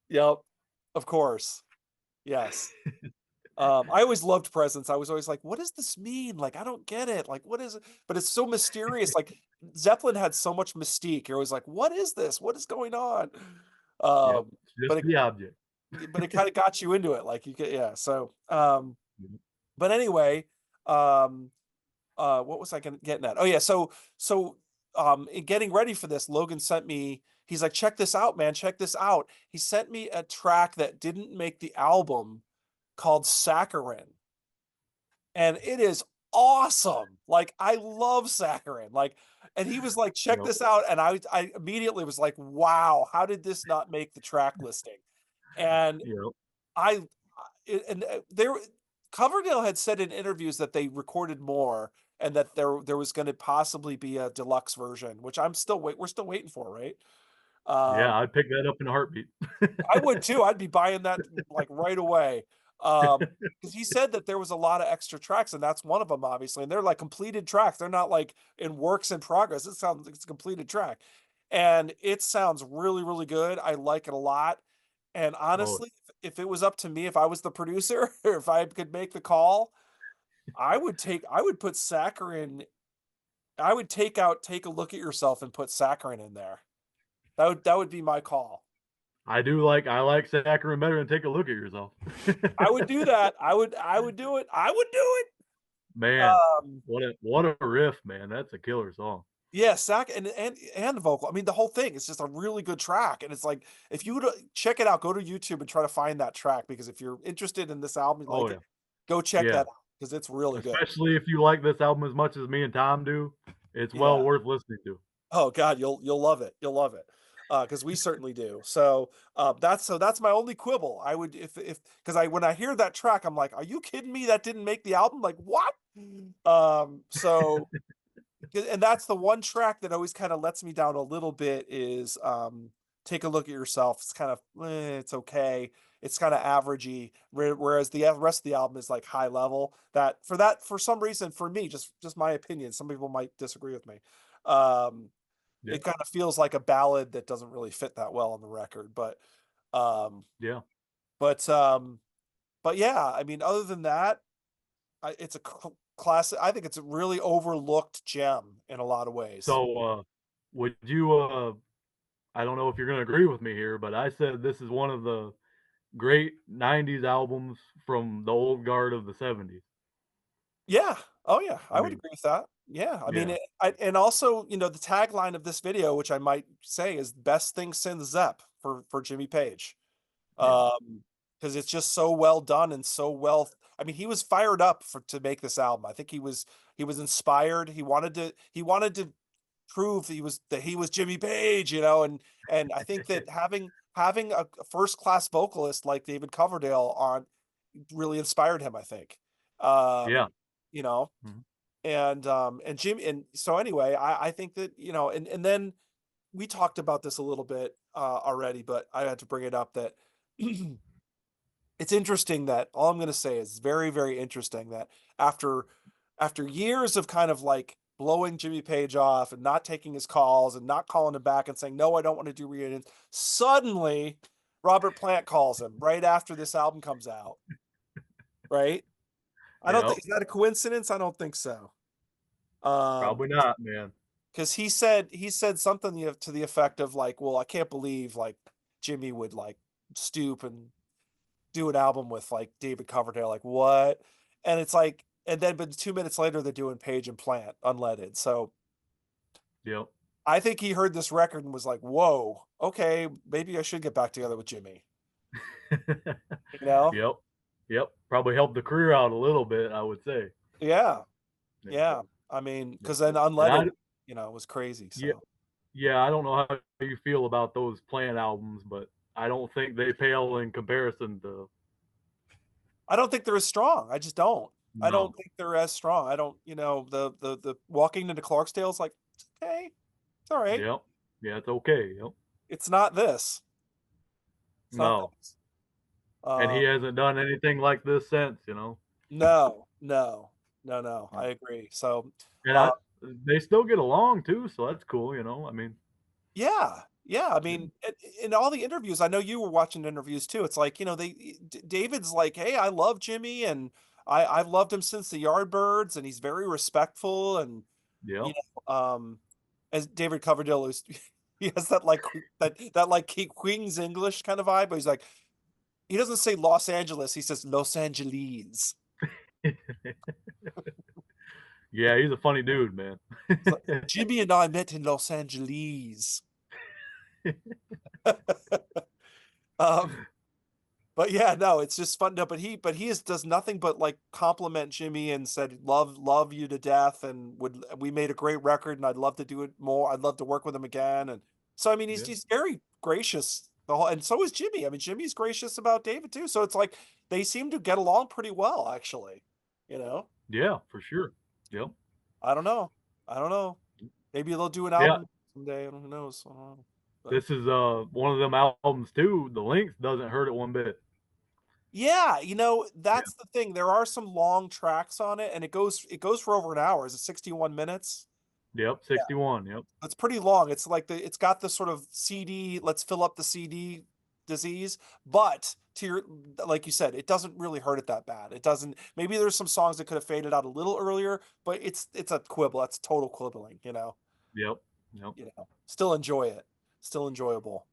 Yep, of course. Yes. I always loved presents. I was always like, "What does this mean? Like, I don't get it. Like, what is it?" But it's so mysterious. Like, Zeppelin had so much mystique. You're always like, "What is this? What is going on?" Yep. Um, It's but just the object. it kind of got you into it. Like, you get yeah. So, Mhm. but anyway, um, what was I getting at? Oh yeah, in getting ready for this, Logan sent me. He's like, check this out, man. Check this out. He sent me a track that didn't make the album called Saccharin, and it is awesome. Like I love Saccharin. Like, and he was like, check Yep. this out, and I immediately was like, wow, how did this not make the track listing? And Yep. I and there Coverdale had said in interviews that they recorded more and that there was going to possibly be a deluxe version, which we're still waiting for, right? Yeah, Um, I'd pick that up in a heartbeat. I would too. I'd be buying that like right away. Because he said that there was a lot of extra tracks, and that's one of them, obviously. And they're like completed tracks. They're not like in works in progress. It sounds like it's a completed track. And it sounds really good. I like it a lot. And Oh, honestly, if it was up to me, if I was the producer, or if I could make the call, I would put saccharin. I would take a look at yourself and put saccharin in there. That would be my call. I like saccharin better than take a look at yourself. I would do that. I would do it. I would do it. Man, Um, what a riff, man. That's a killer song. yeah, sac and the vocal. I mean, the whole thing is just a really good track, and it's like if you would check it out, go to YouTube and try to find that track because if you're interested in this album, you Oh, like yeah. it, go check Yeah. that out because it's really good. Especially if you like this album as much as me and Tom do, it's Yeah. well worth listening to. Oh God, you'll love it. You'll love it. Because we certainly do. So that's my only quibble. I would if because I when I hear that track, I'm like, are you kidding me? That didn't make the album? Like what? So and that's the one track that always kind of lets me down a little bit is take a look at yourself. It's kind of it's okay. It's kind of averagey, whereas the rest of the album is like high level. That for some reason for me, just my opinion. Some people might disagree with me. Um, Yeah. it kind of feels like a ballad that doesn't really fit that well on the record, um, Yeah. but um, but yeah, I mean, other than that, it's a classic. I think it's a really overlooked gem in a lot of ways. So, would you, I don't know if you're gonna agree with me here, but I said this is one of the great '90s albums from the old guard of the '70s. Yeah. Oh yeah, I I would mean, agree with that. Yeah, I mean, yeah, and also, the tagline of this video, which I might say is best thing since Zepp for Jimmy Page. yeah. Because it's just so well done and so well. I mean, he was fired up to make this album. I think he was inspired. He wanted to prove that he was Jimmy Page, and I think that having a first class vocalist like David Coverdale on really inspired him. I think, Yeah. um, you know, Mhm. and Jimmy, and so anyway, I think that and then we talked about this a little bit already, but I had to bring it up that it's interesting that all I'm going to say is very, very interesting that after after years of kind of like blowing Jimmy Page off and not taking his calls and not calling him back and saying no, I don't want to do reunions. Suddenly, Robert Plant calls him right after this album comes out. Right? I don't think Yep. is that a coincidence? I don't think so. Um, Probably not, man. because he said something to the effect of like, well, I can't believe like Jimmy would like stoop and do an album with like David Coverdale. Like what? And it's like, and then but 2 minutes later they're doing Page and Plant unleaded. So Yep. I think he heard this record and was like, "Whoa, okay, maybe I should get back together with Jimmy." You know? Yep. Yep. Probably helped the career out a little bit, I would say. Yeah, Yeah. yeah. I mean, Yeah. because then And unleaded, was crazy. yeah, So yeah, I don't know how you feel about those Plant albums, but I don't think they pale in comparison to I don't think they're as strong. I just don't. I don't no. think they're as strong. I don't. The walking into Clarksdale is like it's okay. It's all right. Yep. Yeah, it's okay. Yep. It's not this. It's not No. this. And he Um, hasn't done anything like this since. No, no, no, no. Yeah. I agree. So, And uh, they still get along too, so that's cool. I mean, yeah, yeah. I yeah, mean, in all the interviews, I know you were watching interviews too. It's like David's like, "Hey, I love Jimmy, and I've loved him since the Yardbirds, and he's very respectful, and you yep. as David Coverdale is, he has that like that like Queen's English kind of vibe, but he's like, he doesn't say Los Angeles, he says Los Angeles. Yeah, he's a funny dude, man. It's like, Jimmy and I met in Los Angeles. Um, but yeah, no, it's just fun. No, does nothing but like compliment Jimmy and said love you to death and we made a great record and I'd love to do it more. I'd love to work with him again. And so I mean he's Yeah. he's very gracious the whole and so is Jimmy. I mean Jimmy's gracious about David too. So it's like they seem to get along pretty well actually. You know? Yeah, for sure. Yep. I don't know. I don't know. Maybe they'll do an Yeah, album someday. Who knows? I don't know. But this is one of them albums too. The length doesn't hurt it one bit. yeah, Yeah. that's the thing. There are some long tracks on it, and it goes for over an hour. Is it 61 minutes? Yep, Yeah, 61. Yep. it's pretty long. It's got the sort of CD, let's fill up the CD disease, but to your, like you said, it doesn't really hurt it that bad. It doesn't. Maybe there's some songs that could have faded out a little earlier, but it's a quibble. That's total quibbling. Yep. Yep. Still enjoy it. Still enjoyable.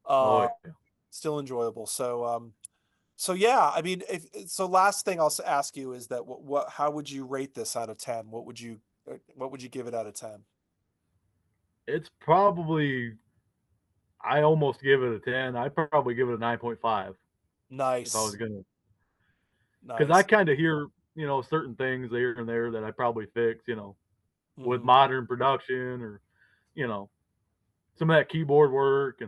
Oh Uh, yeah. Still enjoyable. So yeah, I mean, so last thing I'll ask you is that how would you rate this out of 10? What would you give it out of 10? It's probably I almost give it a 10. I'd probably give it a 9.5 if I was Nice. gonna, because I Nice. kind of hear certain things here and there that I probably fix with Hmm. modern production or you know some of that keyboard work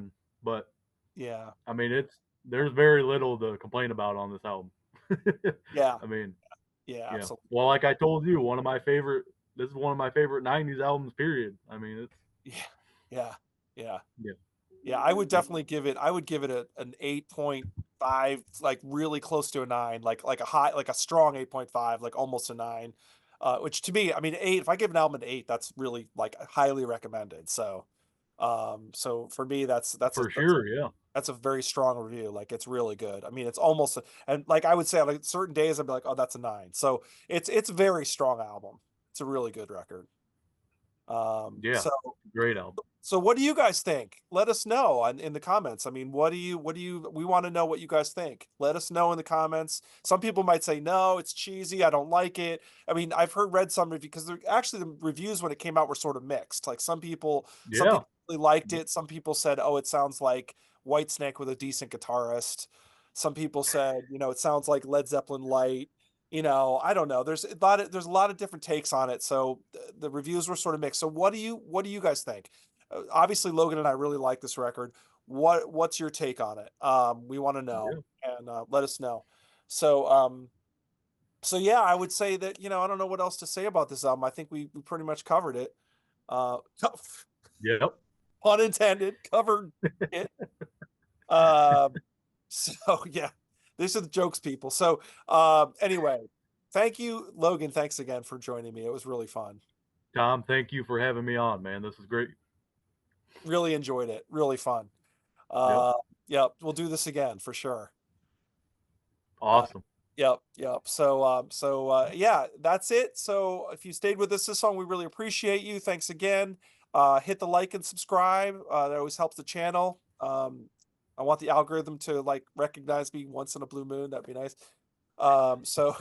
but Yeah. I mean there's very little to complain about on this album. Yeah. I mean, Yeah, yeah. absolutely. Well, like I told you, this is one of my favorite 90s albums period. I mean, it's Yeah. Yeah. Yeah. yeah. Yeah, I would Yep. definitely give it an 8.5, like really close to a 9, like a high, like a strong 8.5, like almost a 9. Which to me, I mean, 8, if I give an album an 8, that's really like highly recommended. So for me For sure, yeah. that's a very strong review. Like it's really good. I mean, it's almost and like I would say on like certain days I'd be like, "Oh, that's a 9." So it's a very strong album. It's a really good record. Um Yeah. so Great album. so what do you guys think? Let us know in the comments. I mean, we want to know what you guys think. Let us know in the comments. Some people might say, no, it's cheesy. I don't like it. I mean, read some reviews because actually the reviews when it came out were sort of mixed. Like some Yeah. people really liked Yep. it. Some people said, oh, it sounds like Whitesnake with a decent guitarist. Some people said, it sounds like Led Zeppelin light. I don't know. There's a lot of different takes on it. So the reviews were sort of mixed. So what do you guys think? Obviously Logan and I really like this record. What's your take on it? We want to know, Yeah. and let us know. So yeah, I would say that I don't know what else to say about this album. I think we pretty much covered it. Uh, Yep. pun intended, covered it. Um, so yeah, these are the jokes, people. So anyway, thank you, Logan. Thanks again for joining me. It was really fun. Tom, thank you for having me on, man. This is great. Really enjoyed it. Really fun. Yep. Uh, yeah, we'll do this again for sure. Uh, Awesome. yep, yep. Yeah, that's it. So if you stayed with us this song, we really appreciate you. Thanks again. Hit the like and subscribe. That always helps the channel. I want the algorithm to like recognize me once in a blue moon. That'd be nice. So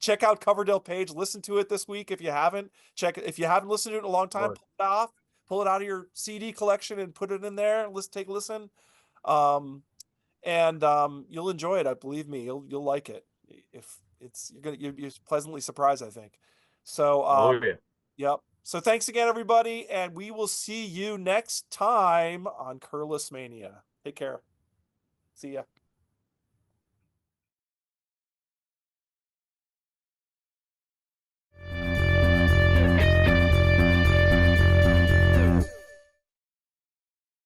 check out Coverdale page. Listen to it this week if you haven't. Check it if you haven't listened to it in a long time. Right. Pull it out of your CD collection and put it in there. Let's take a listen. Um, and you'll enjoy it. I believe me, you'll like it. If it's you're pleasantly surprised, I think. So Oh yeah. yep. So thanks again, everybody, and we will see you next time on Curless Mania. Take care. See ya.